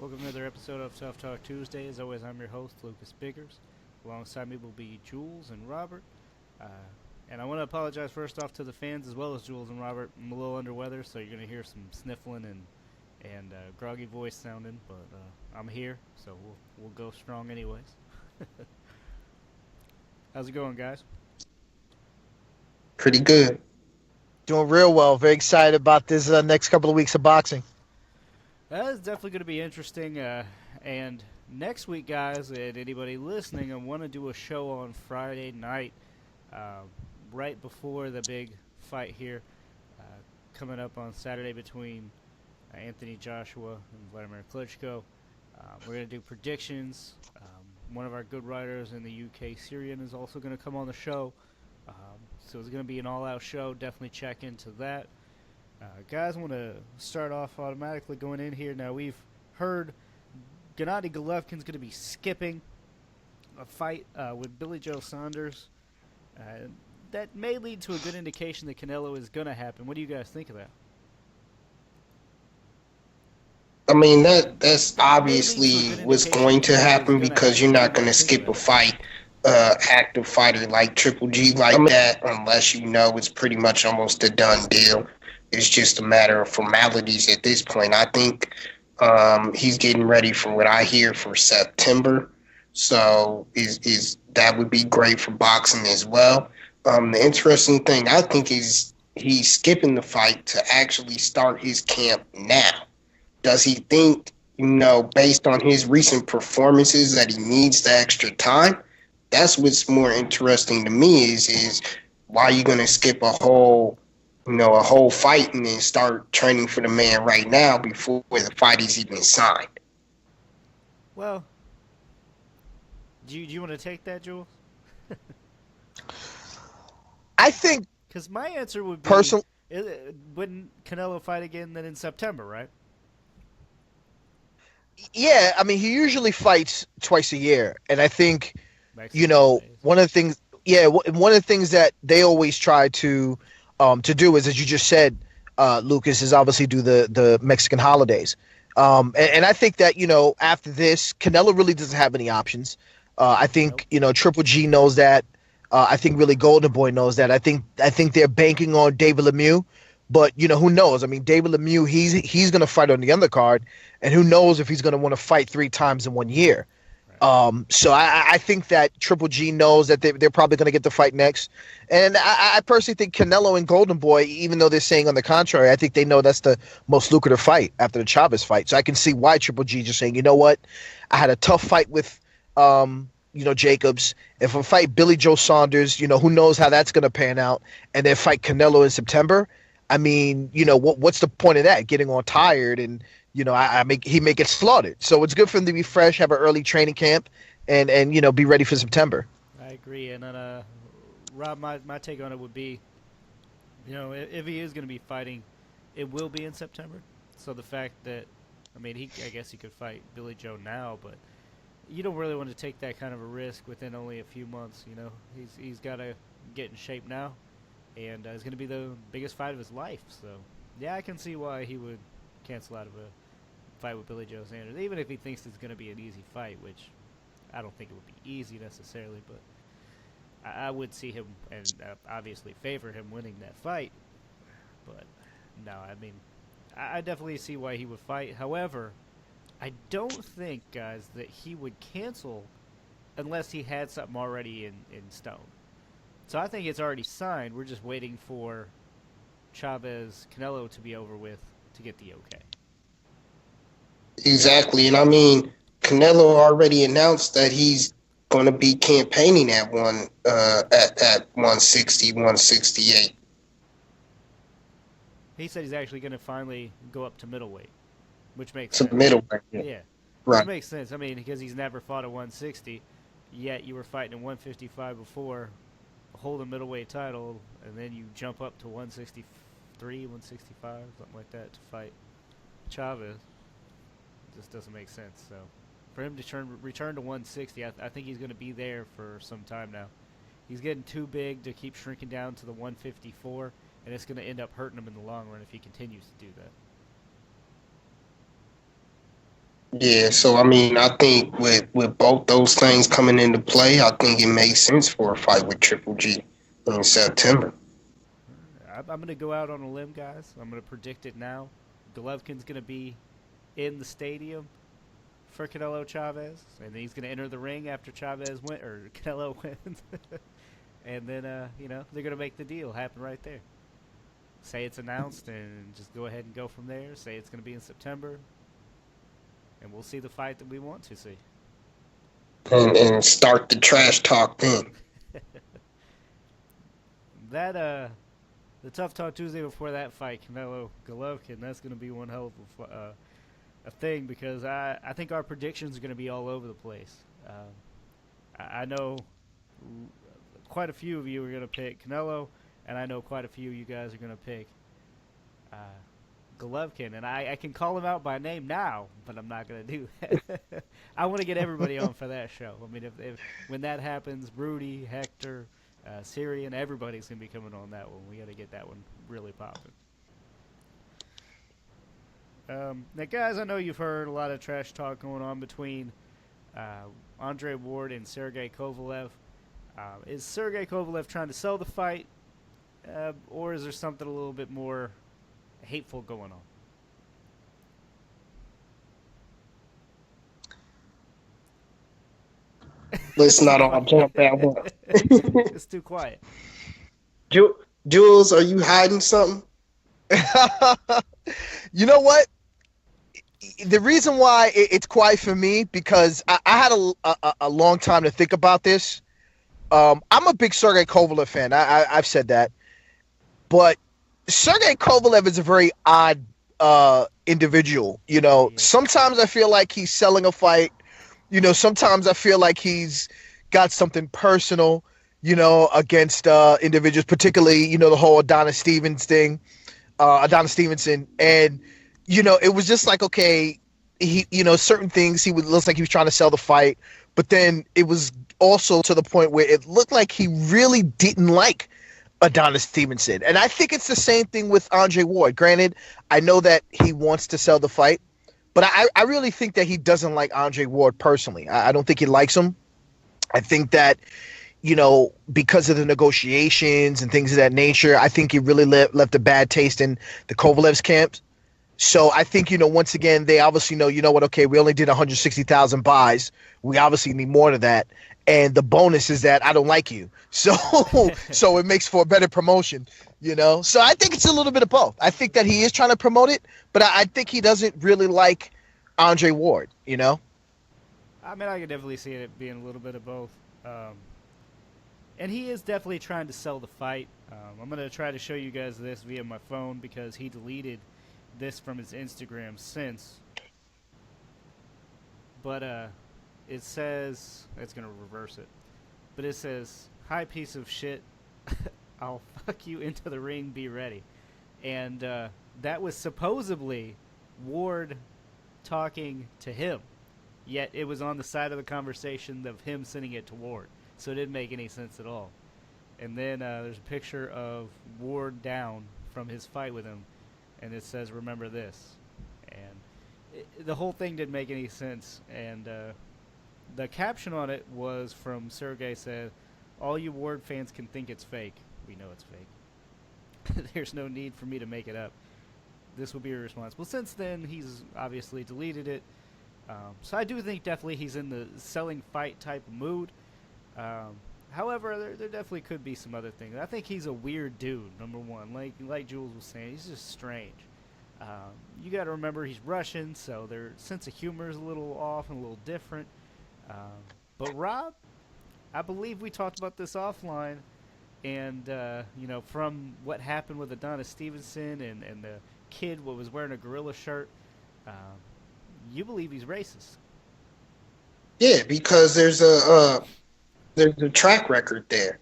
Welcome to another episode of Tough Talk Tuesday. As always, I'm your host, Lucas Biggers. Alongside me will be Jules and Robert. Uh, and I want to apologize first off to the fans as well as Jules and Robert. I'm a little under weather, so you're going to hear some sniffling and groggy voice sounding. But I'm here, so we'll go strong anyways. How's it going, guys? Pretty good. Doing real well. Very excited about this next couple of weeks of boxing. That is definitely going to be interesting. And next week, guys, and anybody listening, I want to do a show on Friday night, right before the big fight here, coming up on Saturday between Anthony Joshua and Vladimir Klitschko. We're going to do predictions. One of our good writers in the UK, Syrian, is also going to come on the show. So it's going to be an all-out show. Definitely check into that. Guys, I want to start off automatically going in here. Now, we've heard Gennady Golovkin's going to be skipping a fight with Billy Joe Saunders. That may lead to a good indication that Canelo is going to happen. What do you guys think of that? I mean that's obviously what's going to happen because you're not going to skip a fight, active fighter like Triple G like that unless you know it's pretty much almost a done deal. It's just a matter of formalities at this point. I think he's getting ready for what I hear for September, so is that would be great for boxing as well. The interesting thing I think is he's skipping the fight to actually start his camp now. Does he think, based on his recent performances, that he needs the extra time? That's what's more interesting to me is why are you going to skip a whole fight and then start training for the man right now before the fight is even signed? Well, do you want to take that, Jules? I think Because my answer would be, personally, wouldn't Canelo fight again then in September, right? yeah. I mean, he usually fights twice a year, and I think Mexican days. one of the things, one of the things that they always try to do is, as you just said, Lucas, is obviously do the Mexican holidays. And I think that after this, Canelo really doesn't have any options. I think Triple G knows that. I think really Golden Boy knows that. I think they're banking on David Lemieux, but who knows? I mean, David Lemieux, he's going to fight on the undercard, and who knows if he's going to want to fight 3 times in 1 year. So I think that Triple G knows that they're probably going to get the fight next. And I personally think Canelo and Golden Boy, even though they're saying on the contrary, I think they know that's the most lucrative fight after the Chavez fight. So I can see why Triple G just saying, you know what, I had a tough fight with Jacobs. If I fight Billy Joe Saunders, who knows how that's going to pan out, and then fight Canelo in September. I mean, what's the point of that? Getting all tired and he may get slaughtered. So it's good for him to be fresh, have an early training camp, and be ready for September. I agree. And then, Rob, my take on it would be, if he is going to be fighting, it will be in September. So the fact that, I guess he could fight Billy Joe now, but you don't really want to take that kind of a risk within only a few months. He's got to get in shape now, and it's going to be the biggest fight of his life. So yeah, I can see why he would cancel out of a fight with Billy Joe Sanders, even if he thinks it's going to be an easy fight, which I don't think it would be easy necessarily, but I would see him and obviously favor him winning that fight. But no, I definitely see why he would fight. However, I don't think, guys, that he would cancel unless he had something already in stone. So I think it's already signed. We're just waiting for Chavez Canelo to be over with to get the okay. Exactly. And I mean, Canelo already announced that he's going to be campaigning at 160, 168. He said he's actually going to finally go up to middleweight, which makes To sense. middleweight. Yeah. Right. Which makes sense. Because he's never fought at 160, yet you were fighting at 155 before, hold a middleweight title, and then you jump up to 163, 165, something like that, to fight Chavez. It just doesn't make sense. So for him to return to 160, I think he's going to be there for some time now. He's getting too big to keep shrinking down to the 154, and it's going to end up hurting him in the long run if he continues to do that. Yeah, so I mean, I think with both those things coming into play, I think it makes sense for a fight with Triple G in September. I'm going to go out on a limb, guys. I'm going to predict it now. Golovkin's going to be in the stadium for Canelo Chavez, and then he's going to enter the ring after Chavez win or Canelo wins, and then they're going to make the deal happen right there. Say it's announced, and just go ahead and go from there. Say it's going to be in September, and we'll see the fight that we want to see. And start the trash talk then. That the Tough Talk Tuesday before that fight, Canelo Golovkin, that's going to be one hell of a thing because I think our predictions are going to be all over the place. I know quite a few of you are going to pick Canelo, and I know quite a few of you guys are going to pick Golovkin, and I can call him out by name now, but I'm not going to do that. I want to get everybody on for that show. I mean, if when that happens, Rudy, Hector, Syrian, everybody's going to be coming on that one. We got to get that one really popping. Now, guys, I know you've heard a lot of trash talk going on between Andre Ward and Sergey Kovalev. Is Sergey Kovalev trying to sell the fight, or is there something a little bit more hateful going on? Let's not all jump at once. It's too quiet. Jules, are you hiding something? You know what? The reason why it's quiet for me because I had a long time to think about this. I'm a big Sergey Kovalev fan. I've said that, but Sergey Kovalev is a very odd individual. You know, sometimes I feel like he's selling a fight. You know, sometimes I feel like he's got something personal, you know, against individuals, particularly, you know, the whole Adonis Stevenson. And, you know, it was just like, okay, he, you know, certain things he would looks like he was trying to sell the fight. But then it was also to the point where it looked like he really didn't like Adonis Stevenson. And I think it's the same thing with Andre Ward. Granted, I know that he wants to sell the fight, but I really think that he doesn't like Andre Ward personally. I don't think he likes him. I think that, you know, because of the negotiations and things of that nature, I think he really left a bad taste in the Kovalev's camp. So I think, you know, once again, they obviously know, you know what, okay, we only did 160,000 buys. We obviously need more than that. And the bonus is that I don't like you. So so it makes for a better promotion, you know. So I think it's a little bit of both. I think that he is trying to promote it, but I think he doesn't really like Andre Ward, you know. I mean, I could definitely see it being a little bit of both. And he is definitely trying to sell the fight. I'm going to try to show you guys this via my phone because he deleted this from his Instagram since. But it says, it's going to reverse it, but it says, "Hi, piece of shit. I'll fuck you into the ring, be ready." And that was supposedly Ward talking to him, yet it was on the side of the conversation of him sending it to Ward, so it didn't make any sense at all. And then there's a picture of Ward down from his fight with him, and it says, "Remember this." And the whole thing didn't make any sense, and the caption on it was from Sergey said, "All you Ward fans can think it's fake. We know it's fake. There's no need for me to make it up. This will be your response." Well, since then, he's obviously deleted it. So I do think definitely he's in the selling fight type of mood. However, there definitely could be some other things. I think he's a weird dude, number one. Like Jules was saying, he's just strange. You got to remember he's Russian, so their sense of humor is a little off and a little different. But Rob, I believe we talked about this offline, and you know, from what happened with Adonis Stevenson and the kid what was wearing a gorilla shirt, you believe he's racist. Yeah, because there's a track record there.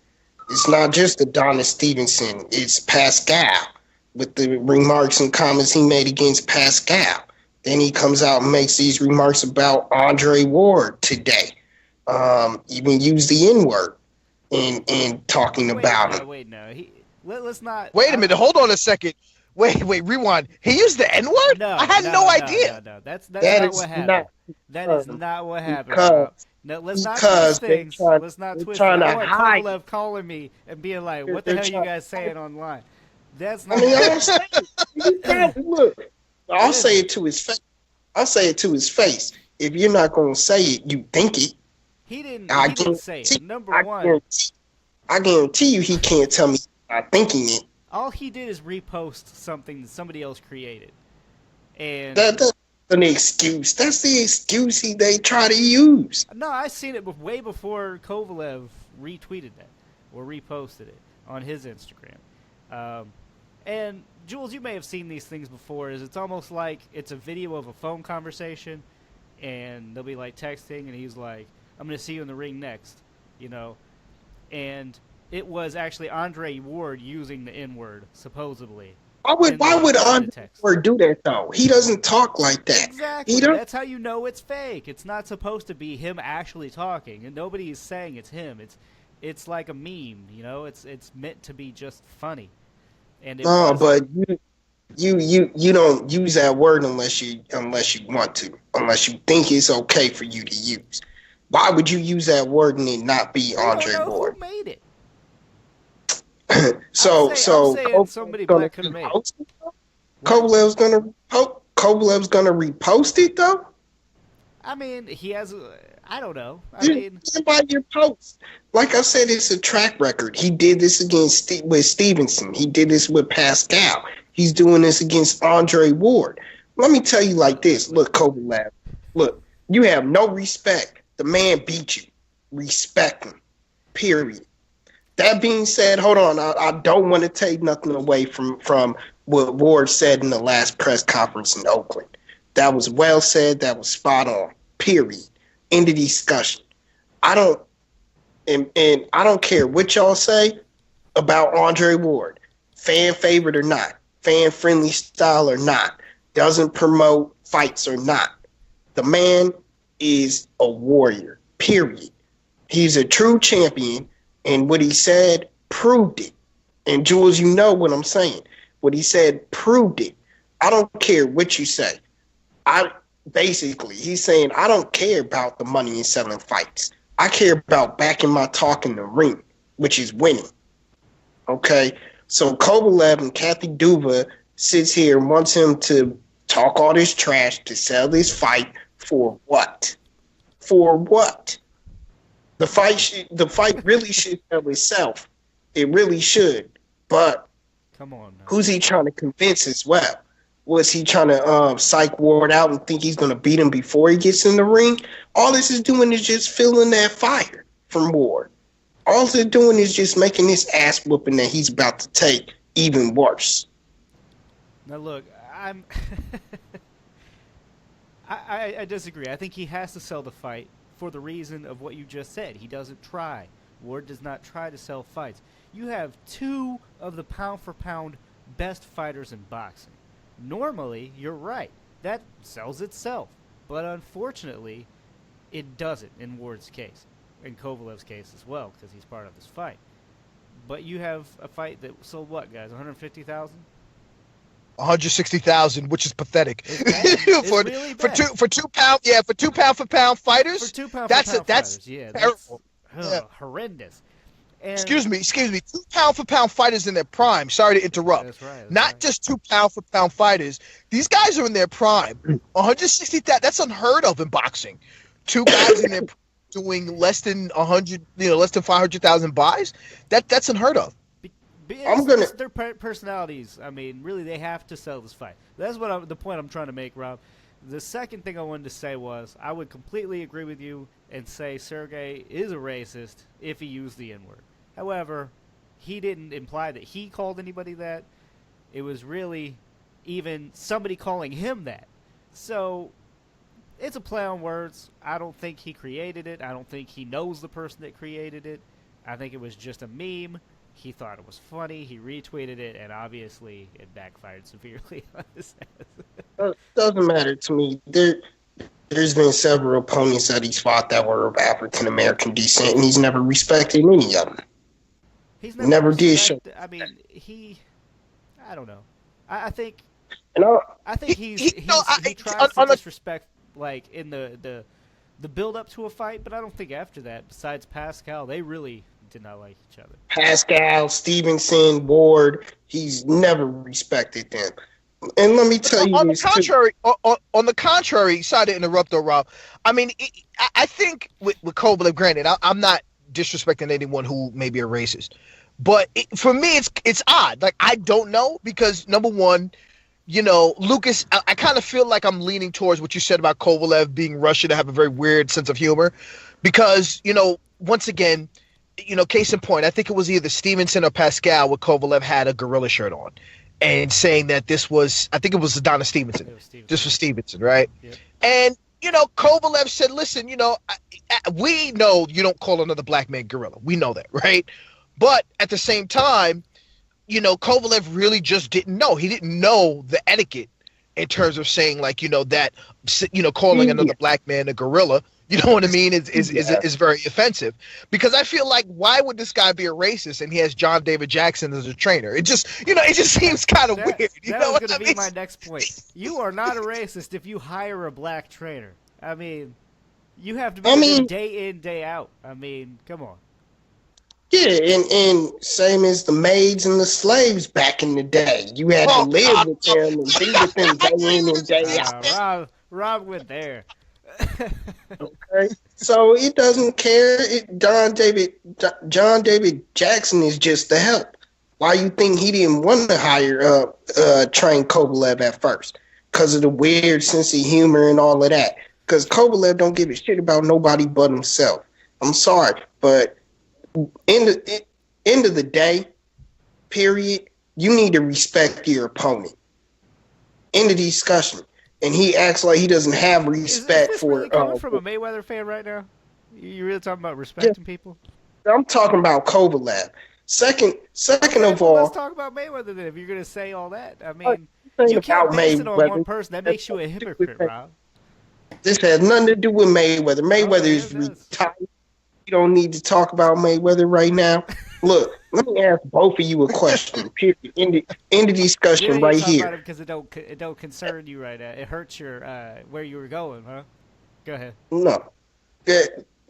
It's not just Adonis Stevenson. It's Pascal with the remarks and comments he made against Pascal. Then he comes out and makes these remarks about Andre Ward today. Even used the N-word in talking about him. Wait, no. Let's not. Wait a minute. Hold on a second. Wait, rewind. He used the N-word? No, I had no idea. No. That's That not is what happened. not That is not what happened, because Rob. No, let's not because twist things. Let's not they're twist it. trying I to want hide. Kovalev calling me and being like, "What the They're hell are you trying- guys saying online?" That's I not. mean, I'm saying, you probably look. I'll Listen. say it to his face. I'll say it to his face. If you're not gonna say it, you think it. He didn't. I He didn't say it. guarantee- Number I one, guarantee you, he can't tell me he's not thinking it. all he did is repost something that somebody else created, and That's an excuse. That's the excuse they try to use. no, I seen it way before Kovalev retweeted that or reposted it on his Instagram. And Jules, you may have seen these things before. It's almost like it's a video of a phone conversation, and they'll be like texting, and he's like, "I'm going to see you in the ring next," you know, and it was actually Andre Ward using the N-word supposedly. Why would Andre do that though? He doesn't talk like that. Exactly. That's how you know it's fake. It's not supposed to be him actually talking, and nobody is saying it's him. It's like a meme, you know. It's meant to be just funny. And no, but you don't use that word unless you want to, unless you think it's okay for you to use. Why would you use that word and it not be Andre Ward? Who made it? so I'm saying somebody black could have made it. Kovalev's gonna repost it though. I mean, he has. I don't know. By your post, like I said, it's a track record. He did this with Stevenson. He did this with Pascal. He's doing this against Andre Ward. Let me tell you like this. Look, Kovalev. Look, you have no respect. The man beat you. Respect him. Period. That being said, hold on. I don't want to take nothing away from what Ward said in the last press conference in Oakland. That was well said. That was spot on. Period. End of discussion. I don't care what y'all say about Andre Ward, fan favorite or not, fan friendly style or not, doesn't promote fights or not. The man is a warrior. Period. He's a true champion, and what he said proved it. And Jules, you know what I'm saying. What he said proved it. I don't care what you say. Basically, he's saying, I don't care about the money in selling fights. I care about backing my talk in the ring, which is winning. Okay? So Kovalev and Kathy Duva sits here and wants him to talk all this trash to sell this fight for what? For what? The fight really should sell itself. It really should. But come on now. Who's he trying to convince as well? Was he trying to psych Ward out and think he's going to beat him before he gets in the ring? All this is doing is just filling that fire from Ward. All they're doing is just making this ass whooping that he's about to take even worse. Now look, I disagree. I think he has to sell the fight for the reason of what you just said. He doesn't try. Ward does not try to sell fights. You have two of the pound-for-pound best fighters in boxing. Normally, you're right. That sells itself. But unfortunately, it doesn't in Ward's case. In Kovalev's case as well, because he's part of this fight. But you have a fight that sold what, guys? 150,000? 160,000, which is pathetic. It's really bad. For 2 pound, yeah, for 2 pound for pound fighters. For 2 pound that's for pound that's fighters, yeah, terrible. That's horrendous. And excuse me. 2 pound for pound fighters in their prime. Sorry to interrupt. That's right. Not just 2 pound for pound fighters. These guys are in their prime. 160,000. That's unheard of in boxing. 2 guys in their doing less than 100, less than 500,000 buys. That's unheard of. It's their personalities. I mean, really, they have to sell this fight. That's the point I'm trying to make, Rob. The second thing I wanted to say was I would completely agree with you and say Sergey is a racist if he used the N-word. However, he didn't imply that he called anybody that. It was really even somebody calling him that. So it's a play on words. I don't think he created it. I don't think he knows the person that created it. I think it was just a meme. He thought it was funny. He retweeted it, and obviously it backfired severely on his ass. Doesn't matter to me. There's been several opponents that he's fought that were of African American descent, and he's never respected any of them. He's never did show. I mean, I don't know. I think And I think he tries to disrespect like in the build up to a fight, but I don't think after that, besides Pascal, they really did not like each other. Pascal, Stevenson, Ward, he's never respected them. And let me tell you on the this contrary, on the contrary, sorry to interrupt though, Rob. I mean, I think with Kovalev, granted, I'm not disrespecting anyone who may be a racist, but for me, it's odd. Like, I don't know because number one, Lucas, I kind of feel like I'm leaning towards what you said about Kovalev being Russian to have a very weird sense of humor, because once again, case in point, I think it was either Stevenson or Pascal with Kovalev had a gorilla shirt on. And saying that I think it was Donna Stevenson. This was Stevenson, right? Yep. And, Kovalev said, listen, we know you don't call another black man gorilla. We know that, right? But at the same time, Kovalev really just didn't know. He didn't know the etiquette in terms of saying, like, that, calling another black man a gorilla, you know what I mean, is very offensive. Because I feel like, why would this guy be a racist and he has John David Jackson as a trainer? It just seems kind of weird. That was going to be my next point. You are not a racist if you hire a black trainer. I mean, you have to be day in, day out. I mean, come on. Yeah, and same as the maids and the slaves back in the day. You had to live with them and be with them day in and day out. Rob went there. Okay, so he doesn't care. John David Jackson is just the help. Why you think he didn't want to hire train Kovalev at first? Because of the weird sense of humor and all of that. Because Kovalev don't give a shit about nobody but himself. I'm sorry, but end of the day, period, you need to respect your opponent. End of discussion. And he acts like he doesn't have respect is this for. Really coming from a Mayweather fan right now? You really talking about respecting people? I'm talking about Kovalev. Second of all, let's talk about Mayweather then. If you're going to say all that, I mean, you can't base it on one person. That makes you a hypocrite, Rob. This has nothing to do with Mayweather. Mayweather is retired. You don't need to talk about Mayweather right now. Look, let me ask both of you a question. Period. End of discussion right here. Because it don't concern you right now. It hurts your where you were going, huh? Go ahead. No,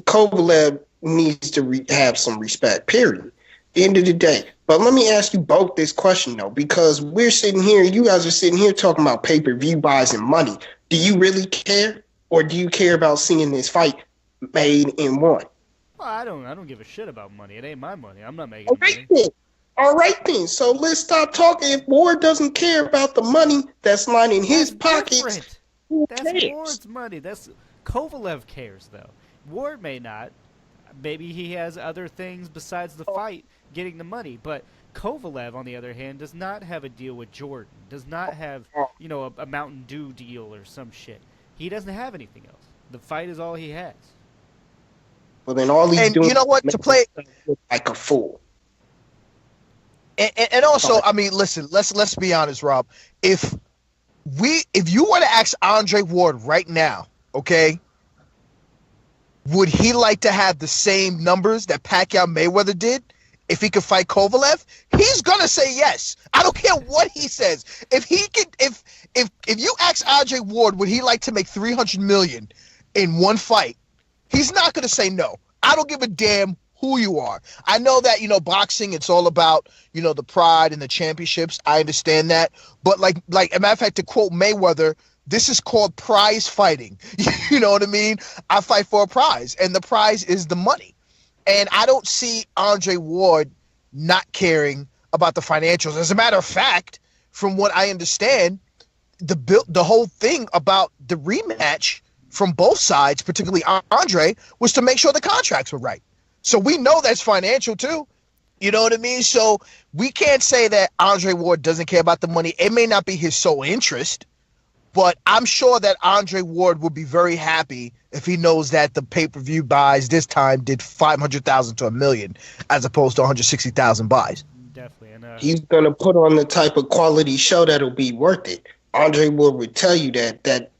Kovalev needs to have some respect. Period. End of the day. But let me ask you both this question though, because we're sitting here, you guys are sitting here talking about pay-per-view buys and money. Do you really care, or do you care about seeing this fight made and won? Well, I don't give a shit about money. It ain't my money. I'm not making money. All right then. So let's stop talking. If Ward doesn't care about the money that's lying in his pockets, that's Ward's money. Kovalev cares though. Ward may not. Maybe he has other things besides the fight getting the money. But Kovalev, on the other hand, does not have a deal with Jordan. Does not have a Mountain Dew deal or some shit. He doesn't have anything else. The fight is all he has. Well, then all he's doing, you know what, to play like a fool. And also, I mean, listen, let's be honest, Rob. If you were to ask Andre Ward right now, okay, would he like to have the same numbers that Pacquiao Mayweather did if he could fight Kovalev? He's gonna say yes. I don't care what he says. If he could, if you ask Andre Ward, would he like to make $300 million in one fight? He's not going to say no. I don't give a damn who you are. I know that, boxing, it's all about, the pride and the championships. I understand that. But like a matter of fact, to quote Mayweather, this is called prize fighting. You know what I mean? I fight for a prize, and the prize is the money. And I don't see Andre Ward not caring about the financials. As a matter of fact, from what I understand, the whole thing about the rematch from both sides, particularly Andre, was to make sure the contracts were right. So we know that's financial too. You know what I mean? So we can't say that Andre Ward doesn't care about the money. It may not be his sole interest, but I'm sure that Andre Ward would be very happy if he knows that the pay-per-view buys this time did 500,000 to $1 million as opposed to 160,000 buys. Definitely. And, he's going to put on the type of quality show that'll be worth it. Andre Ward would tell you that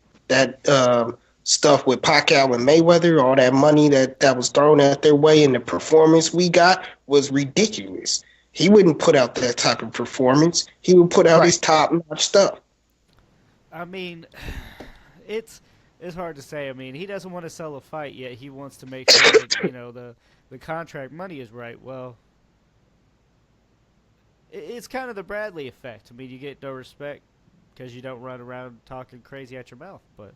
stuff with Pacquiao and Mayweather, all that money that was thrown at their way and the performance we got was ridiculous. He wouldn't put out that type of performance. He would put out Right. his top-notch stuff. I mean, it's it's hard to say. I mean, he doesn't want to sell a fight yet. He wants to make sure that the contract money is right. Well, it's kind of the Bradley effect. I mean, you get no respect because you don't run around talking crazy at your mouth, but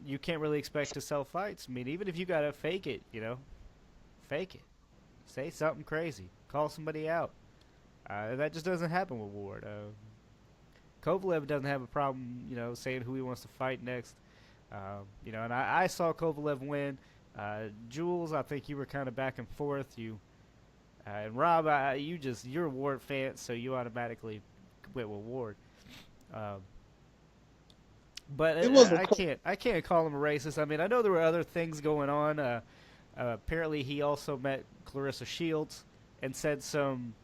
you can't really expect to sell fights. I mean, even if you gotta fake it, fake it. Say something crazy. Call somebody out. That just doesn't happen with Ward. Kovalev doesn't have a problem, saying who he wants to fight next. And I saw Kovalev win. Jules, I think you were kind of back and forth. And Rob, you're a Ward fan, so you automatically went with Ward. But I can't call him a racist. I mean, I know there were other things going on. Apparently, he also met Clarissa Shields and said some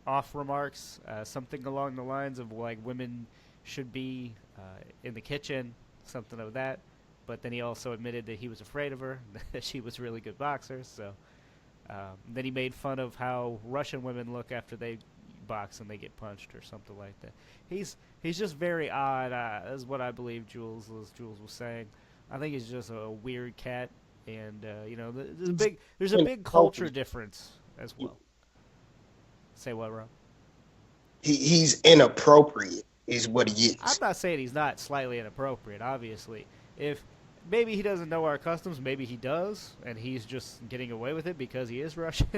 off remarks, something along the lines of like women should be in the kitchen, something of that. But then he also admitted that he was afraid of her, that she was a really good boxer. So then he made fun of how Russian women look after they box and they get punched or something like that. He's just very odd, is what I believe Jules was saying. I think he's just a weird cat, and there's a big culture difference as well. Say what, Rob? He's inappropriate, is what he is. I'm not saying he's not slightly inappropriate. Obviously, if maybe he doesn't know our customs, maybe he does, and he's just getting away with it because he is Russian.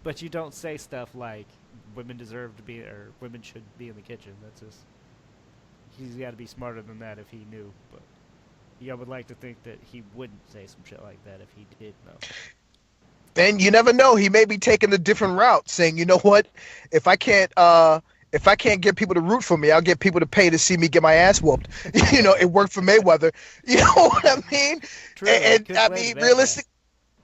But you don't say stuff like women deserve to be or women should be in the kitchen. That's just he's got to be smarter than that if he knew. But I would like to think that he wouldn't say some shit like that if he did know. And you never know, he may be taking a different route, saying, you know what, if I can't get people to root for me, I'll get people to pay to see me get my ass whooped. It worked for Mayweather. You know what I mean? True, and I mean, realistic.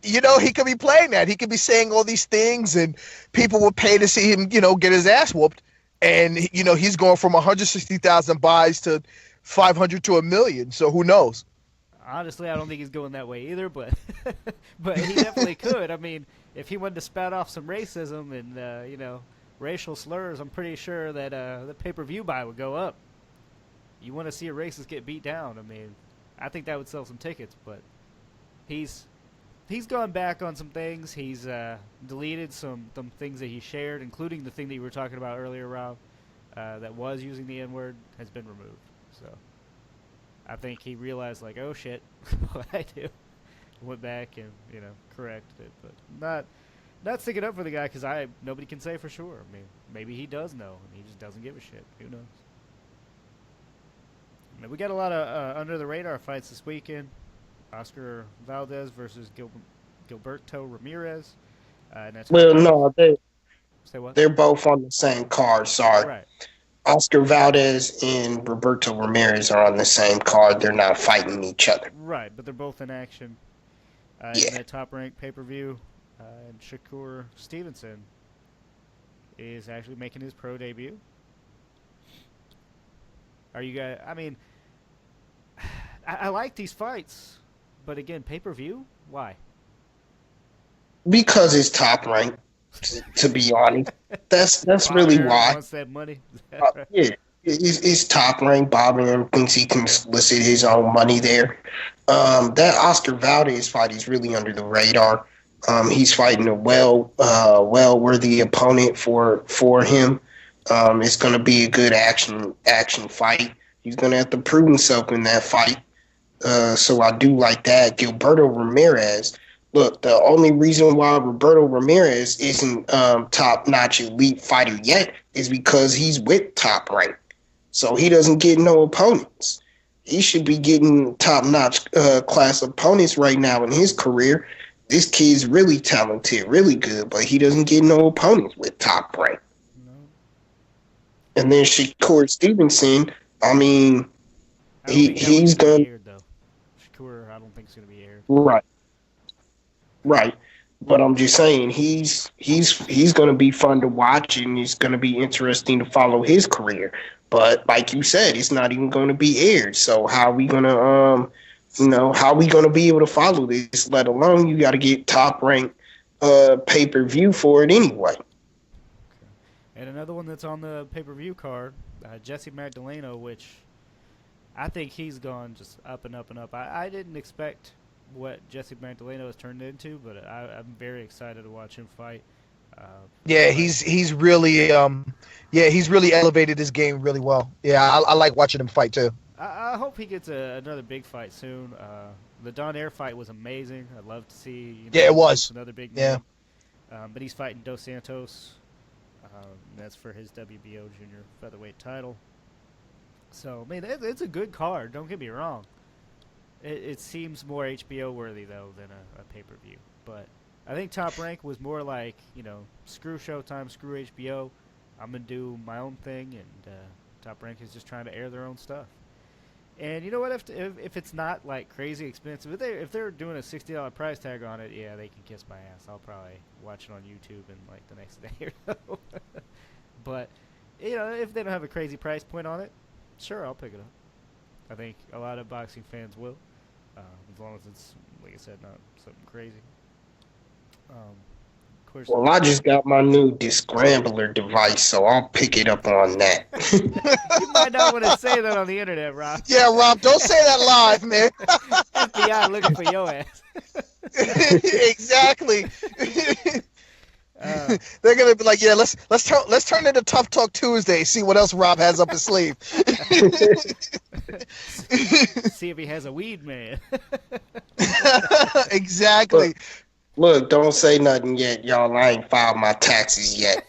He could be playing that. He could be saying all these things, and people will pay to see him, get his ass whooped. And he's going from 160,000 buys to 500 to 1 million. So who knows? Honestly, I don't think he's going that way either, but but he definitely could. I mean, if he wanted to spout off some racism and racial slurs, I'm pretty sure that the pay-per-view buy would go up. You want to see a racist get beat down? I mean, I think that would sell some tickets. But he's gone back on some things. He's deleted some things that he shared, including the thing that you were talking about earlier, Rob, that was using the N-word, has been removed. So I think he realized, like, oh shit, what I do. Went back and corrected it, but not sticking up for the guy because nobody can say for sure. I mean, maybe he does know and he just doesn't give a shit. Who knows? I mean, we got a lot of under the radar fights this weekend. Oscar Valdez versus Gilberto Ramirez. And that's say what? They're both on the same card. Sorry. Right. Oscar Valdez and Roberto Ramirez are on the same card. They're not fighting each other. Right, but they're both in action in that top-ranked pay-per-view. And Shakur Stevenson is actually making his pro debut. Are you guys? I mean, I like these fights, but again, pay-per-view? Why? Because it's top ranked. To be honest, that's really why. Wants that money. Yeah, he's top ranked. Bob Arum thinks he can solicit his own money there. That Oscar Valdez fight is really under the radar. He's fighting a well worthy opponent for him. It's going to be a good action fight. He's going to have to prove himself in that fight. So I do like that. Gilberto Ramirez. Look, the only reason why Roberto Ramirez isn't top-notch elite fighter yet is because he's with Top Rank. So he doesn't get no opponents. He should be getting top-notch class opponents right now in his career. This kid's really talented, really good, but he doesn't get no opponents with Top Rank. No. And then Shakur Stevenson, I mean, he's going to though. Shakur, I don't think it's going to be aired. Right, but I'm just saying he's going to be fun to watch, and it's going to be interesting to follow his career. But like you said, it's not even going to be aired. So how are we going to how are we going to be able to follow this? Let alone you got to get top ranked pay-per-view for it anyway. And another one that's on the pay-per-view card, Jesse Magdaleno, which I think he's gone just up and up and up. I didn't expect what Jesse Magdaleno has turned into, but I'm very excited to watch him fight. Yeah, he's really he's really elevated his game really well. Yeah, I like watching him fight too. I hope he gets another big fight soon. The Don Air fight was amazing. I'd love to see. Yeah, it was another big name. But he's fighting Dos Santos. That's for his WBO junior featherweight title. So, I mean, it's a good card. Don't get me wrong. It seems more HBO worthy though than a pay-per-view. But I think Top Rank was more like, screw Showtime, screw HBO. I'm gonna do my own thing, and Top Rank is just trying to air their own stuff. And you know what? If it's not like crazy expensive, if they're doing a $60 price tag on it, yeah, they can kiss my ass. I'll probably watch it on YouTube in like the next day or so. But if they don't have a crazy price point on it, sure, I'll pick it up. I think a lot of boxing fans will, as long as it's, like I said, not something crazy. Of course. Well, I just got my new Discrambler device, so I'll pick it up on that. You might not want to say that on the internet, Rob. Yeah, Rob, don't say that live, man. FBI looking for your ass. Exactly. They're gonna be like, yeah, let's turn into Tough Talk Tuesday. See what else Rob has up his sleeve. See if he has a weed man. Exactly. Look, don't say nothing yet, y'all. I ain't filed my taxes yet.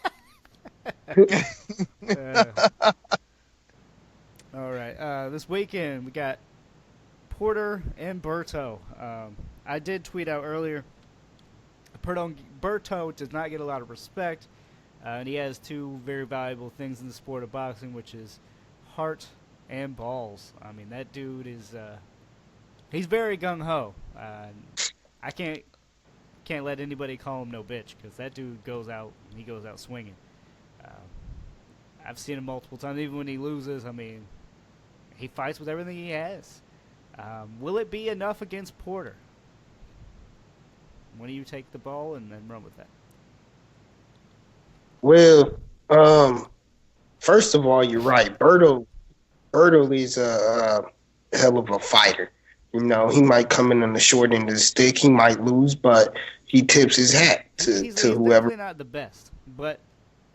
All right. This weekend we got Porter and Berto. I did tweet out earlier. Berto does not get a lot of respect, and he has two very valuable things in the sport of boxing, which is heart and balls. I mean, that dude is he's very gung-ho. I can't let anybody call him no bitch, because that dude goes out swinging. I've seen him multiple times, even when he loses. I mean, he fights with everything he has. Will it be enough against Porter? When do you take the ball and then run with that? Well, first of all, you're right. Berto is a hell of a fighter. He might come in on the short end of the stick. He might lose, but he tips his hat to whoever. He's definitely not the best, but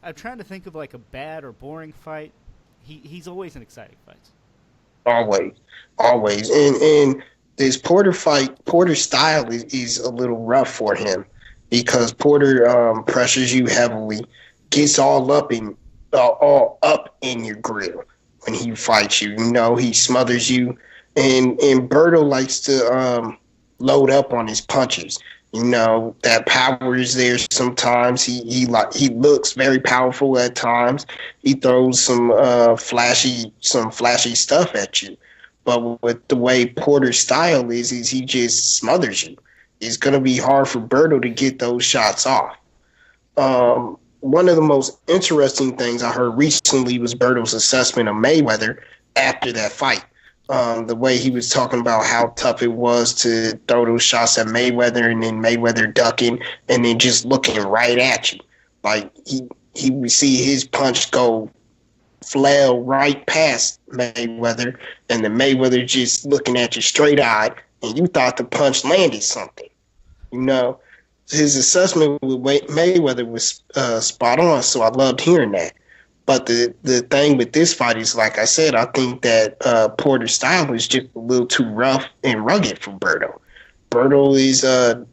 I'm trying to think of like a bad or boring fight. He's always an exciting fight. Always. And this Porter fight, Porter's style is a little rough for him, because Porter pressures you heavily, gets all up in your grill when he fights you. He smothers you, and Berto likes to load up on his punches. That power is there sometimes. He looks very powerful at times. He throws some flashy stuff at you. But with the way Porter's style is he just smothers you. It's going to be hard for Berto to get those shots off. One of the most interesting things I heard recently was Berto's assessment of Mayweather after that fight. The way he was talking about how tough it was to throw those shots at Mayweather, and then Mayweather ducking and then just looking right at you. Like he would see his punch go flail right past Mayweather, and the Mayweather just looking at you straight-eyed, and you thought the punch landed something. His assessment with Mayweather was spot on, so I loved hearing that. But the thing with this fight is, like I said, I think that Porter's style is just a little too rough and rugged for Berto. Berto is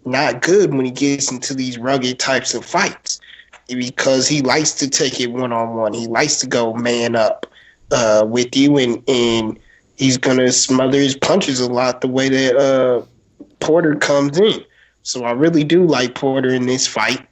not good when he gets into these rugged types of fights, because he likes to take it one-on-one. He likes to go man up with you, and he's going to smother his punches a lot the way that Porter comes in. So I really do like Porter in this fight.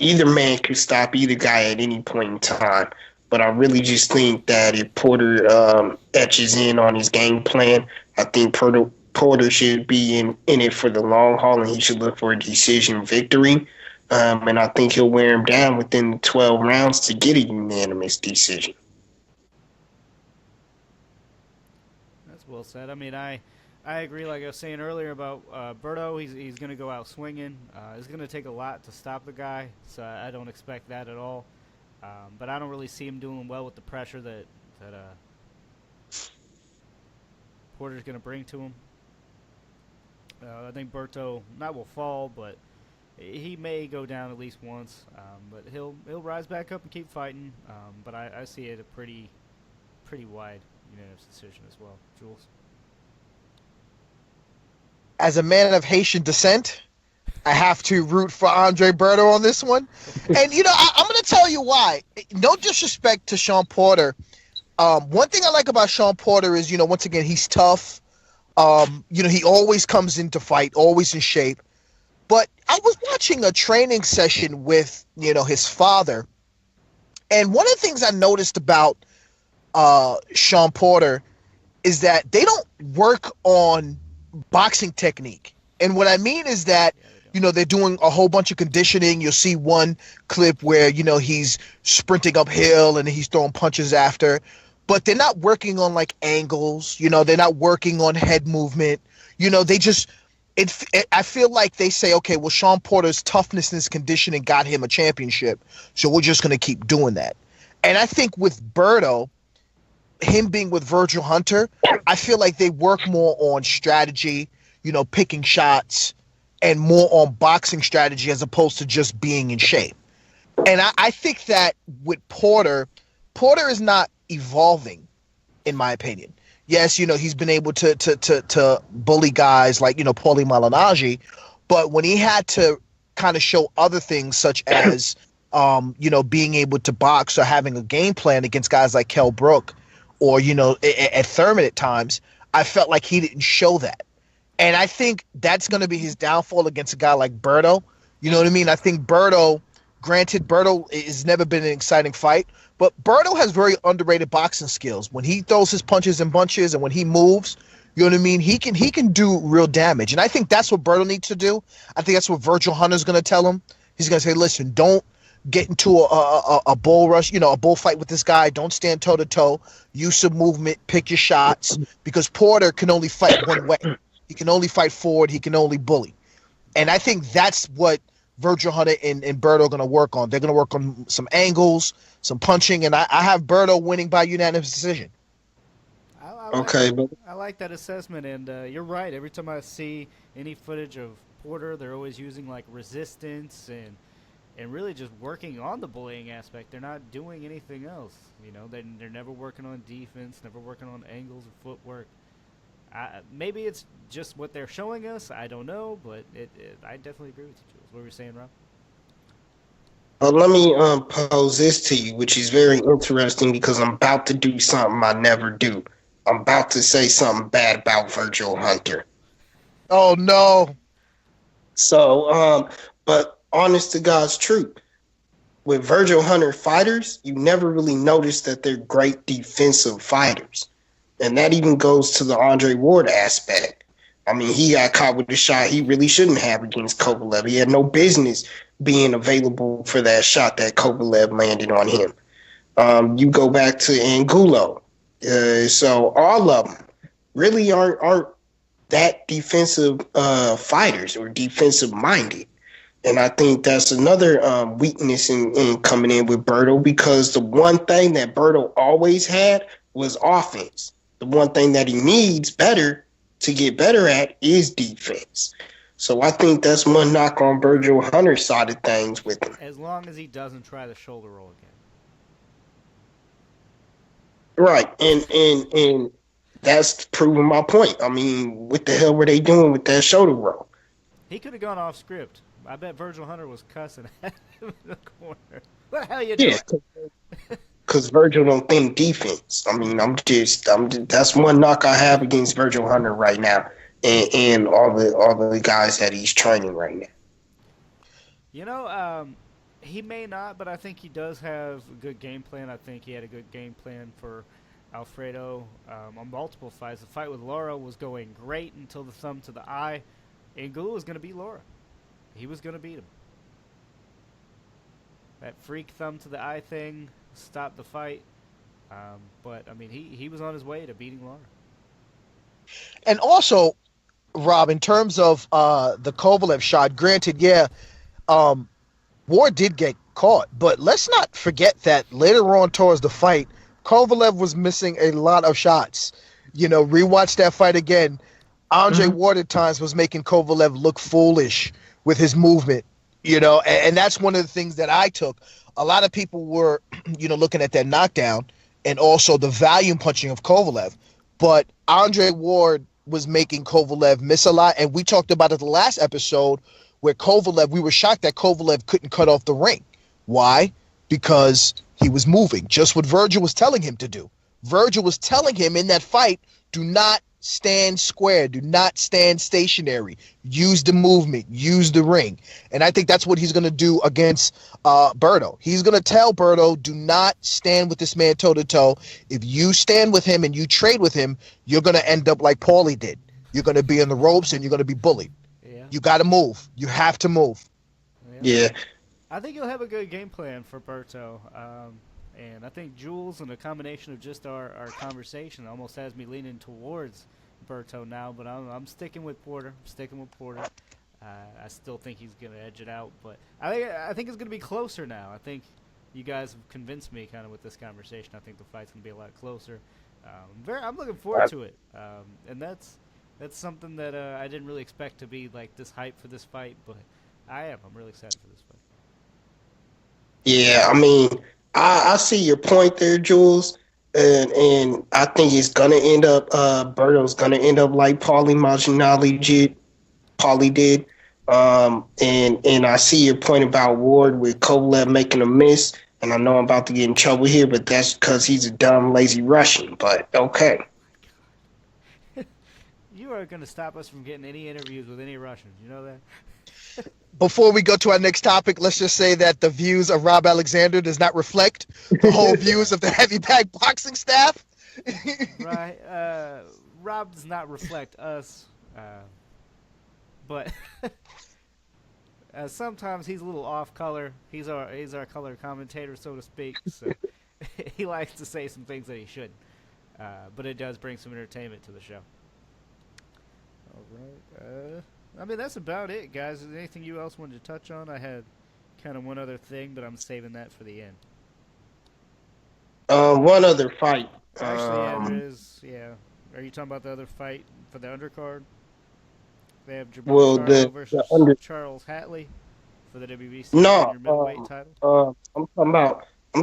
Either man could stop either guy at any point in time. But I really just think that if Porter etches in on his game plan, I think Porter should be in it for the long haul, and he should look for a decision victory. And I think he'll wear him down within 12 rounds to get a unanimous decision. That's well said. I mean, I I agree. Like I was saying earlier about Berto, he's going to go out swinging. It's going to take a lot to stop the guy, so I don't expect that at all. But I don't really see him doing well with the pressure that Porter's going to bring to him. I think Berto not will fall, but he may go down at least once. But he'll rise back up and keep fighting. But I see it a pretty wide unanimous decision as well. Jules? As a man of Haitian descent, I have to root for Andre Berto on this one. And, I'm going to tell you why. No disrespect to Shawn Porter. One thing I like about Shawn Porter is, once again, he's tough. He always comes in to fight, always in shape. But I was watching a training session with, his father. And one of the things I noticed about Shawn Porter is that they don't work on boxing technique. And what I mean is that, they're doing a whole bunch of conditioning. You'll see one clip where, he's sprinting uphill and he's throwing punches after. But they're not working on like angles, they're not working on head movement. They just I feel like they say, okay, well, Shawn Porter's toughness and his conditioning got him a championship, so we're just going to keep doing that. And I think with Berto, him being with Virgil Hunter, I feel like they work more on strategy, picking shots, and more on boxing strategy as opposed to just being in shape. And I think that with Porter is not evolving, in my opinion. Yes, he's been able to bully guys like, Paulie Malignaggi, but when he had to kind of show other things such as, being able to box or having a game plan against guys like Kell Brook or, at Thurman at times, I felt like he didn't show that. And I think that's going to be his downfall against a guy like Berto. You know what I mean? I think Berto has never been an exciting fight, but Berto has very underrated boxing skills. When he throws his punches and bunches and when he moves, you know what I mean? He can do real damage. And I think that's what Berto needs to do. I think that's what Virgil Hunter's going to tell him. He's going to say, listen, don't get into a bull rush, a bullfight with this guy. Don't stand toe to toe. Use some movement, pick your shots, because Porter can only fight one way. He can only fight forward. He can only bully. And I think that's what Virgil Hunter and Berto are going to work on. They're going to work on some angles, some punching, and I have Berto winning by unanimous decision. I like that assessment, and you're right. Every time I see any footage of Porter, they're always using like resistance and really just working on the bullying aspect. They're not doing anything else. They're never working on defense, never working on angles and footwork. Maybe it's just what they're showing us. I don't know, but I definitely agree with you, Jules. What were you saying, Rob? Let me pose this to you, which is very interesting because I'm about to do something I never do. I'm about to say something bad about Virgil Hunter. Oh, no. So, but honest to God's truth, with Virgil Hunter fighters, you never really notice that they're great defensive fighters. And that even goes to the Andre Ward aspect. I mean, he got caught with a shot he really shouldn't have against Kovalev. He had no business being available for that shot that Kovalev landed on him. You go back to Angulo. So all of them really aren't that defensive fighters or defensive minded. And I think that's another weakness in coming in with Berto, because the one thing that Berto always had was offense. The one thing that he needs to get better at is defense. So I think that's one knock on Virgil Hunter's side of things with him. As long as he doesn't try the shoulder roll again. Right. And that's proving my point. I mean, what the hell were they doing with that shoulder roll? He could have gone off script. I bet Virgil Hunter was cussing at him in the corner. What the hell are you doing? Yeah, because Virgil don't think defense. I mean, that's one knock I have against Virgil Hunter right now, and all the guys that he's training right now. He may not, but I think he does have a good game plan. I think he had a good game plan for Alfredo on multiple fights. The fight with Laura was going great until the thumb to the eye. Angulo was going to beat Laura. He was going to beat him. That freak thumb to the eye thing stopped the fight. But, I mean, he was on his way to beating Laura. And also, Rob, in terms of the Kovalev shot, granted, yeah, um, Ward did get caught, but let's not forget that later on towards the fight, Kovalev was missing a lot of shots. Rewatch that fight again. Andre Hmm. Ward at times was making Kovalev look foolish with his movement, and that's one of the things that I took. A lot of people were, looking at that knockdown and also the volume punching of Kovalev, but Andre Ward was making Kovalev miss a lot, and we talked about it the last episode where Kovalev, we were shocked that Kovalev couldn't cut off the ring. Why? Because he was moving, just what Virgil was telling him to do. Virgil was telling him in that fight, do not stand square, do not stand stationary, use the movement, use the ring. And I think that's what he's going to do against Berto. He's going to tell Berto, do not stand with this man toe to toe. If you stand with him and you trade with him, you're going to end up like Paulie did. You're going to be in the ropes and you're going to be bullied. Yeah. You got to move. You have to move. Yeah. I think you'll have a good game plan for Berto. And I think Jules and a combination of just our conversation almost has me leaning towards Berto now, but I'm sticking with Porter. I still think he's going to edge it out, but I think it's going to be closer now. I think you guys have convinced me kind of with this conversation. I think the fight's going to be a lot closer. I'm looking forward to it, and that's something that I didn't really expect to be like this hype for this fight, but I am. I'm really excited for this fight. Yeah, I mean, I see your point there, Jules, and I think it's gonna end up. Berto's gonna end up like Paulie did. And I see your point about Ward with Kovalev making a miss, and I know I'm about to get in trouble here, but that's because he's a dumb, lazy Russian. But okay. You are going to stop us from getting any interviews with any Russians. You know that? Before we go to our next topic, let's just say that the views of Rob Alexander does not reflect the whole views of the heavy bag boxing staff. Right. Rob does not reflect us, but sometimes he's a little off color. He's our color commentator, so to speak. So he likes to say some things that he shouldn't. But it does bring some entertainment to the show. All right. I mean, that's about it, guys. Is there anything you else wanted to touch on? I had kind of one other thing, but I'm saving that for the end. One other fight. Actually, yeah, there is. Yeah. Are you talking about the other fight for the undercard? They have Jermell Well, Charlo versus under Charles Hatley for the WBC no, junior middleweight title. I'm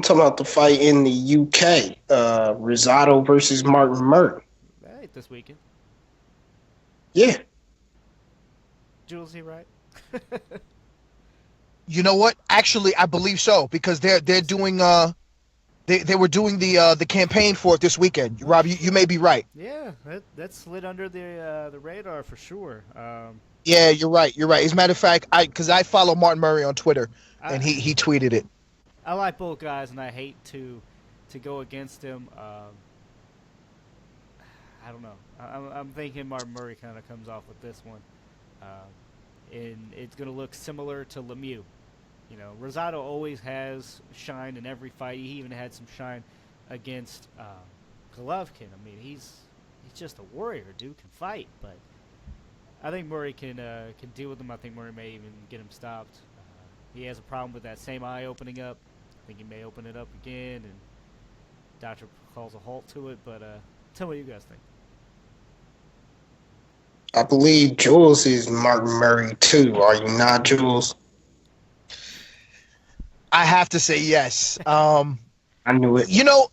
talking about the fight in the UK. Rosado versus Martin Murray. That ain't this weekend. Yeah. Jules, he right? You know what? Actually, I believe so because they're doing they were doing the campaign for it this weekend. Rob, you may be right. Yeah, that slid under the radar for sure. Yeah, you're right. You're right. As a matter of fact, because I follow Martin Murray on Twitter, and he tweeted it. I like both guys, and I hate to go against him. I don't know. I'm thinking Martin Murray kind of comes off with this one, and it's going to look similar to Lemieux. You know, Rosado always has shine in every fight. He even had some shine against Golovkin. I mean, he's just a warrior. Dude can fight, but I think Murray can deal with him. I think Murray may even get him stopped. He has a problem with that same eye opening up. I think he may open it up again, and Doctor calls a halt to it. But tell me what you guys think. I believe Jules is Martin Murray too. Are you not, Jules? I have to say yes. I knew it. You know,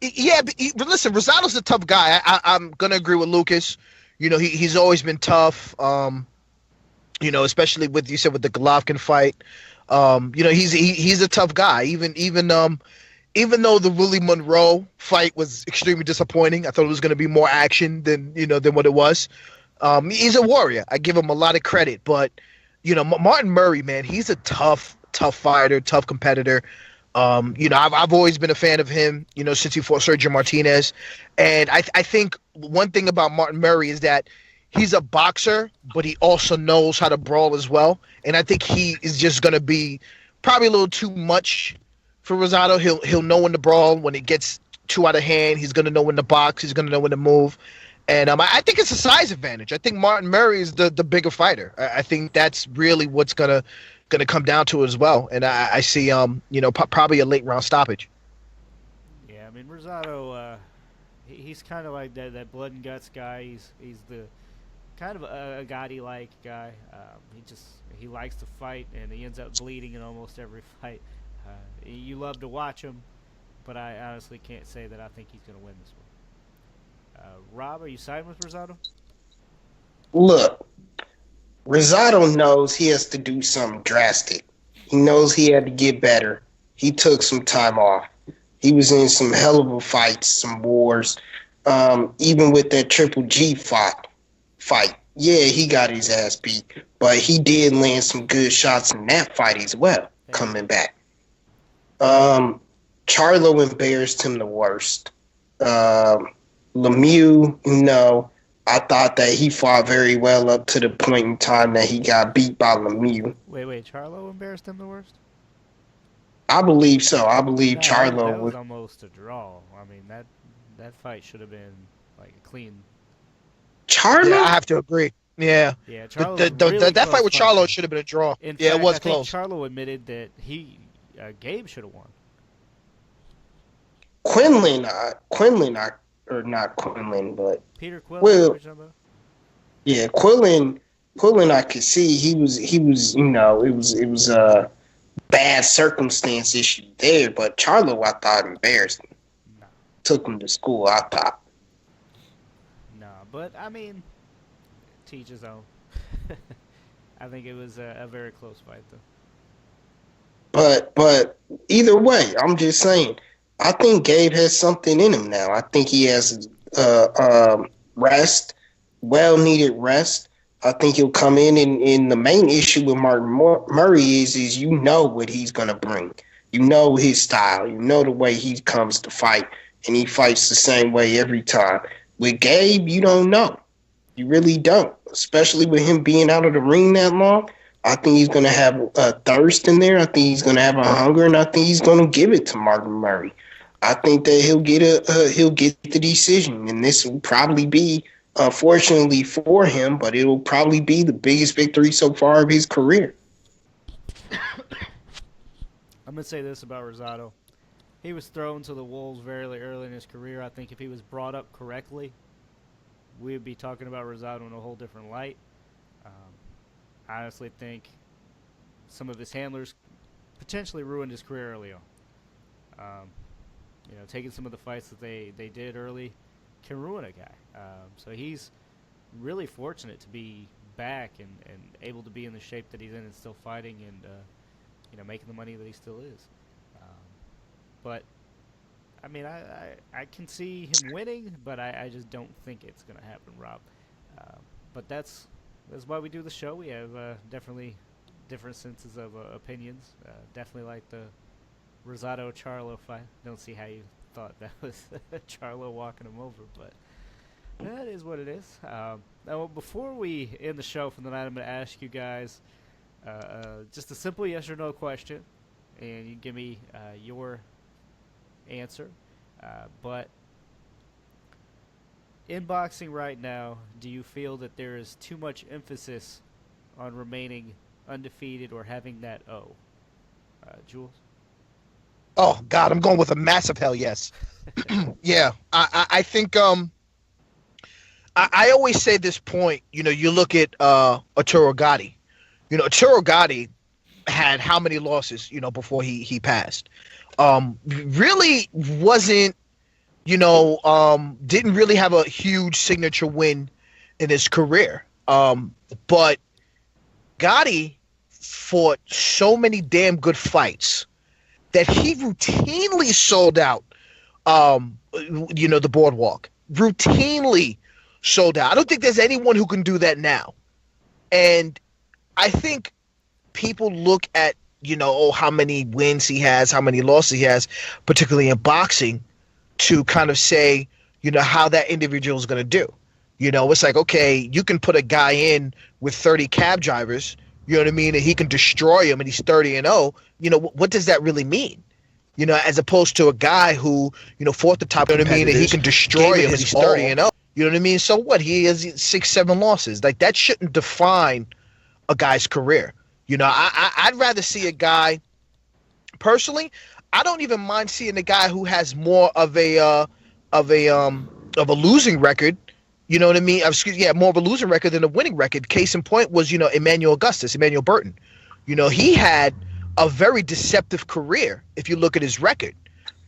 yeah, but listen, Rosado's a tough guy. I'm gonna agree with Lucas. You know, he's always been tough. You know, especially with you said with the Golovkin fight. You know, he's a tough guy. Even though the Willie Monroe fight was extremely disappointing, I thought it was going to be more action than what it was. He's a warrior. I give him a lot of credit, but you know, Martin Murray, man, he's a tough fighter, tough competitor. You know, I've always been a fan of him, you know, since he fought Sergey Martinez. And I think one thing about Martin Murray is that he's a boxer, but he also knows how to brawl as well. And I think he is just going to be probably a little too much for Rosado. He'll know when to brawl. When it gets too out of hand, he's going to know when to box. He's going to know when to move. And I think it's a size advantage. I think Martin Murray is the bigger fighter. I think that's really what's gonna come down to it as well. And I see probably a late round stoppage. Yeah, I mean Rosado, he's kind of like that blood and guts guy. He's the kind of a Gotti like guy. He likes to fight, and he ends up bleeding in almost every fight. You love to watch him, but I honestly can't say that I think he's going to win this one. Rob, are you siding with Rosado? Look, Rosado knows he has to do something drastic. He knows he had to get better. He took some time off. He was in some hell of a fights, some wars. Even with that Triple G fight, yeah, he got his ass beat, but he did land some good shots in that fight as well, coming back. Charlo embarrassed him the worst. Lemieux, I thought that he fought very well up to the point in time that he got beat by Lemieux. Wait, Charlo embarrassed him the worst? I believe so. I believe Charlo that was almost a draw. I mean, that fight should have been like a clean. Charlo? Yeah, I have to agree. Yeah. Yeah, that fight with Charlo should have been a draw. In fact, it was close. Charlo admitted that Gabe should have won. Not Quinlan, but Peter Quillen. Well, yeah, Quillen, I could see he was, it was a bad circumstance issue there, but Charlo, I thought, embarrassed him. No. Took him to school, I thought. No, but I mean, teach his own. I think it was a very close fight, though. But either way, I'm just saying, I think Gabe has something in him now. I think he has rest, well-needed rest. I think he'll come in the main issue with Martin Murray is what he's going to bring. You know his style. You know the way he comes to fight, and he fights the same way every time. With Gabe, you don't know. You really don't, especially with him being out of the ring that long. I think he's going to have a thirst in there. I think he's going to have a hunger, and I think he's going to give it to Martin Murray. I think that he'll get the decision, and this will probably be, unfortunately for him, but it will probably be the biggest victory so far of his career. I'm going to say this about Rosado. He was thrown to the wolves very early in his career. I think if he was brought up correctly, we would be talking about Rosado in a whole different light. I honestly think some of his handlers potentially ruined his career early on. Taking some of the fights that they did early can ruin a guy. So he's really fortunate to be back and able to be in the shape that he's in and still fighting and making the money that he still is. But I mean, I can see him winning, but I just don't think it's going to happen, Rob. But that's why we do the show. We have definitely different senses of opinions. Definitely like the Rosado-Charlo fight. Don't see how you thought that was Charlo walking him over, but that is what it is. Now, before we end the show for the night, I'm going to ask you guys just a simple yes or no question, and you give me your answer. But in boxing right now, do you feel that there is too much emphasis on remaining undefeated or having that O? Jules? Oh, God, I'm going with a massive hell yes. Yeah, I think I always say this point, you look at Arturo Gatti. Arturo Gatti had how many losses, before he passed? Really wasn't, didn't really have a huge signature win in his career. But Gotti fought so many damn good fights that he routinely sold out, the boardwalk. Routinely sold out. I don't think there's anyone who can do that now. And I think people look at, how many wins he has, how many losses he has, particularly in boxing, to kind of say, how that individual is going to do. It's like, okay, you can put a guy in with 30 cab drivers, you know what I mean, and he can destroy him and he's 30-0. What does that really mean? As opposed to a guy who, fought the top, you know what I mean, and he can destroy him and he's 30-0. You know what I mean? So what? He has 6, 7 losses. Like that shouldn't define a guy's career. I'd rather see a guy personally. I don't even mind seeing a guy who has more of a of a losing record. You know what I mean? More of a losing record than a winning record. Case in point was Emmanuel Burton. He had a very deceptive career if you look at his record.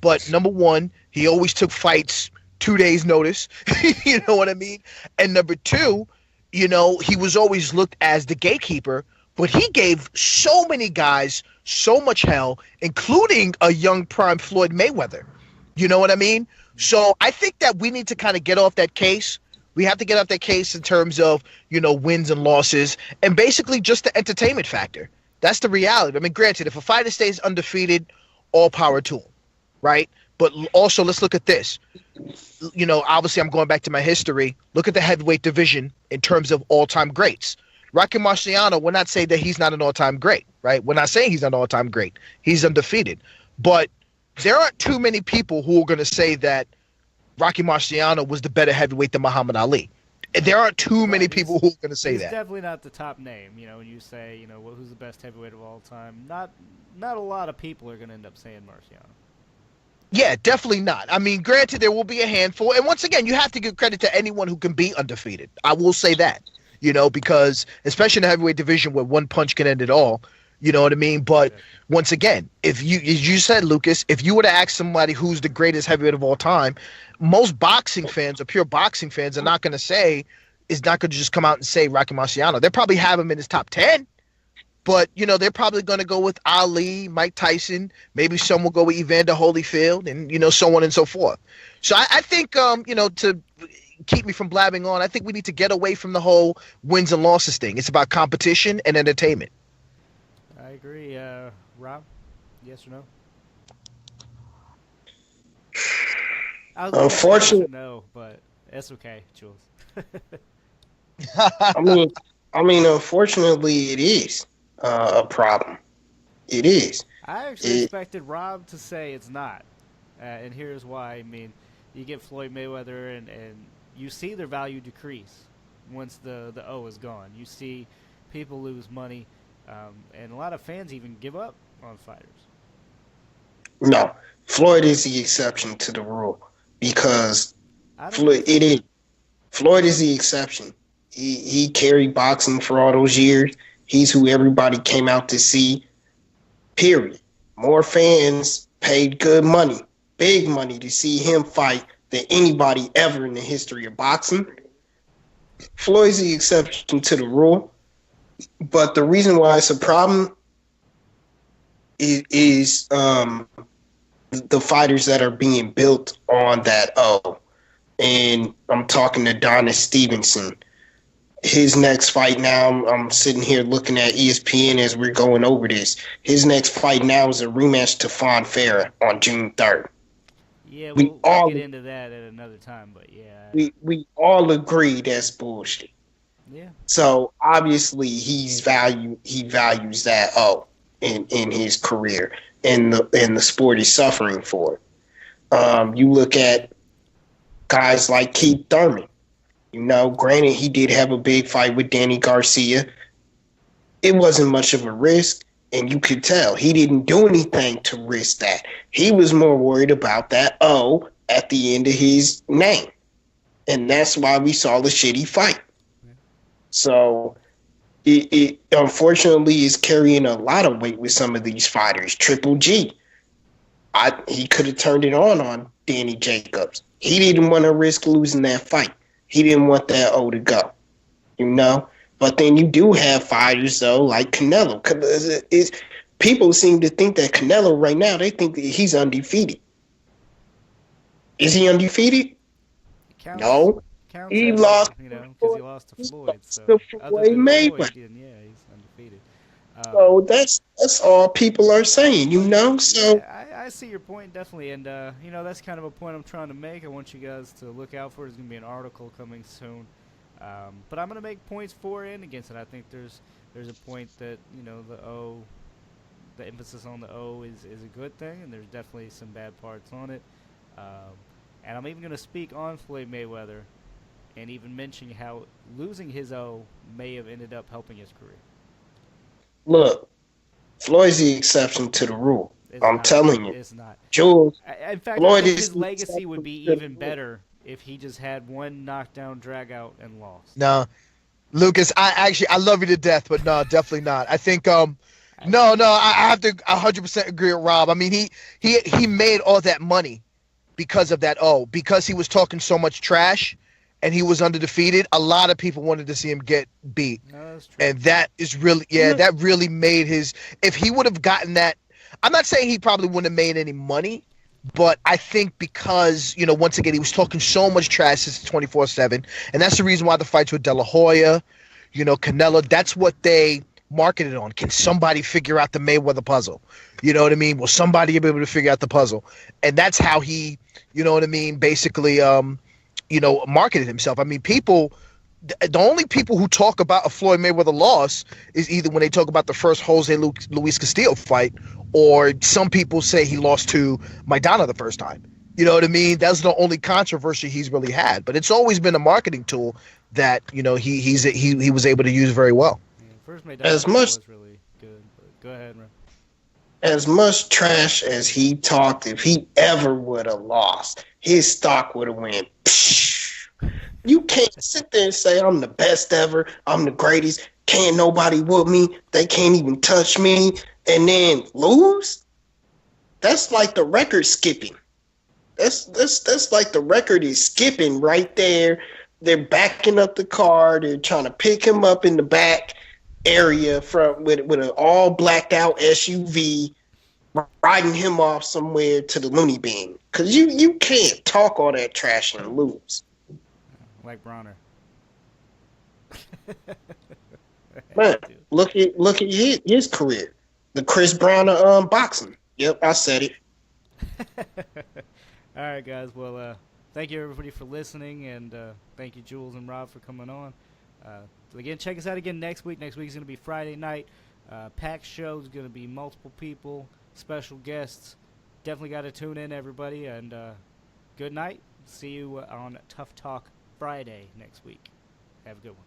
But number one, he always took fights 2 days notice. You know what I mean? And number two, he was always looked as the gatekeeper, but he gave so many guys so much hell, including a young prime Floyd Mayweather. You know what I mean? So I think that we need to kind of get off that case. We have to get off that case in terms of, wins and losses and basically just the entertainment factor. That's the reality. I mean, granted, if a fighter stays undefeated, all power to him, right? But also, let's look at this. Obviously, I'm going back to my history. Look at the heavyweight division in terms of all-time greats. Rocky Marciano, we're not saying that he's not an all-time great, right? We're not saying he's an all-time great. He's undefeated. But there aren't too many people who are going to say that Rocky Marciano was the better heavyweight than Muhammad Ali. There aren't too many people who are going to say he's that. Definitely not the top name. When you say, who's the best heavyweight of all time, not a lot of people are going to end up saying Marciano. Yeah, definitely not. I mean, granted, there will be a handful. And once again, you have to give credit to anyone who can be undefeated. I will say that, because especially in the heavyweight division where one punch can end it all, you know what I mean? But once again, if you said, Lucas, if you were to ask somebody who's the greatest heavyweight of all time, most boxing fans or pure boxing fans are not going to just come out and say Rocky Marciano. They'll probably have him in his top 10. But, they're probably going to go with Ali, Mike Tyson. Maybe some will go with Evander Holyfield and, so on and so forth. So I think, to keep me from blabbing on, I think we need to get away from the whole wins and losses thing. It's about competition and entertainment. I agree. Rob, yes or no? Unfortunately, no, but it's okay, Jules. I mean, unfortunately, it is a problem. It is. I actually expected Rob to say it's not, and here's why. I mean, you get Floyd Mayweather, and you see their value decrease once the O is gone. You see people lose money, and a lot of fans even give up on fighters. No, Floyd is the exception to the rule because Floyd is the exception. He carried boxing for all those years. He's who everybody came out to see, period. More fans paid good money, big money to see him fight than anybody ever in the history of boxing. Floyd's the exception to the rule. But the reason why it's a problem is the fighters that are being built on that O. And I'm talking to Adonis Stevenson. His next fight now, I'm sitting here looking at ESPN as we're going over this. His next fight now is a rematch to Fawn Farah on June 3rd. Yeah, we'll get into that at another time, but yeah. We all agree that's bullshit. Yeah. So obviously he values that in his career, and the sport is suffering for it. You look at guys like Keith Thurman. Granted, he did have a big fight with Danny Garcia. It wasn't much of a risk, and you could tell he didn't do anything to risk that. He was more worried about that O at the end of his name. And that's why we saw the shitty fight. So it unfortunately is carrying a lot of weight with some of these fighters. Triple G, he could have turned it on Danny Jacobs. He didn't want to risk losing that fight. He didn't want that O to go, But then you do have fighters, though, like Canelo. People seem to think that Canelo right now, they think that he's undefeated. Is he undefeated? No. He lost. Because he lost to Floyd. So to Floyd Mayweather. Yeah, he's undefeated. So that's all people are saying, So yeah, I see your point definitely, and that's kind of a point I'm trying to make. I want you guys to look out for it. There's gonna be an article coming soon, but I'm gonna make points for and against it. I think there's a point that the emphasis on the O is a good thing, and there's definitely some bad parts on it. And I'm even gonna speak on Floyd Mayweather and even mentioning how losing his O may have ended up helping his career. Look, Floyd's the exception to the rule. It's I'm not. telling you. It's not. Jules, In fact, I Floyd think is his the legacy would exception be to the even rule. better if he just had one knockdown, drag out, and lost. No, Lucas, I love you to death, but no, definitely not. I think I have to 100% agree with Rob. I mean, he made all that money because of that. Oh, because he was talking so much trash and he was undefeated. A lot of people wanted to see him get beat, No, that's true. and that is really that really made his. If he would have gotten that, I'm not saying he probably wouldn't have made any money, but I think because, once again, he was talking so much trash since 24/7, and that's the reason why the fights with De La Hoya, Canelo, that's what they marketed on. Can somebody figure out the Mayweather puzzle? You know what I mean? Will somebody be able to figure out the puzzle? And that's how he, basically, marketed himself. I mean, the only people who talk about a Floyd Mayweather loss is either when they talk about the first Jose Luis Castillo fight, or some people say he lost to Maidana the first time. You know what I mean? That's the only controversy he's really had. But it's always been a marketing tool that he was able to use very well. Yeah, first Maidana As much was really good. But go ahead, man. as much trash as he talked, if he ever would have lost, his stock would have went. Psh. You can't sit there and say I'm the best ever, I'm the greatest. Can't nobody whoop me. They can't even touch me, and then lose. That's like the record skipping. That's like the record is skipping right there. They're backing up the car. They're trying to pick him up in the back area with an all blacked out SUV, riding him off somewhere to the loony bin. Cause you can't talk all that trash and lose. Like Bronner. Man, look at his career. The Chris Brown of boxing. Yep, I said it. All right, guys. Well, thank you everybody for listening, and thank you Jules and Rob for coming on. Again, check us out again next week. Next week is going to be Friday night. Packed show is going to be multiple people, special guests. Definitely got to tune in, everybody, and good night. See you on Tough Talk Friday next week. Have a good one.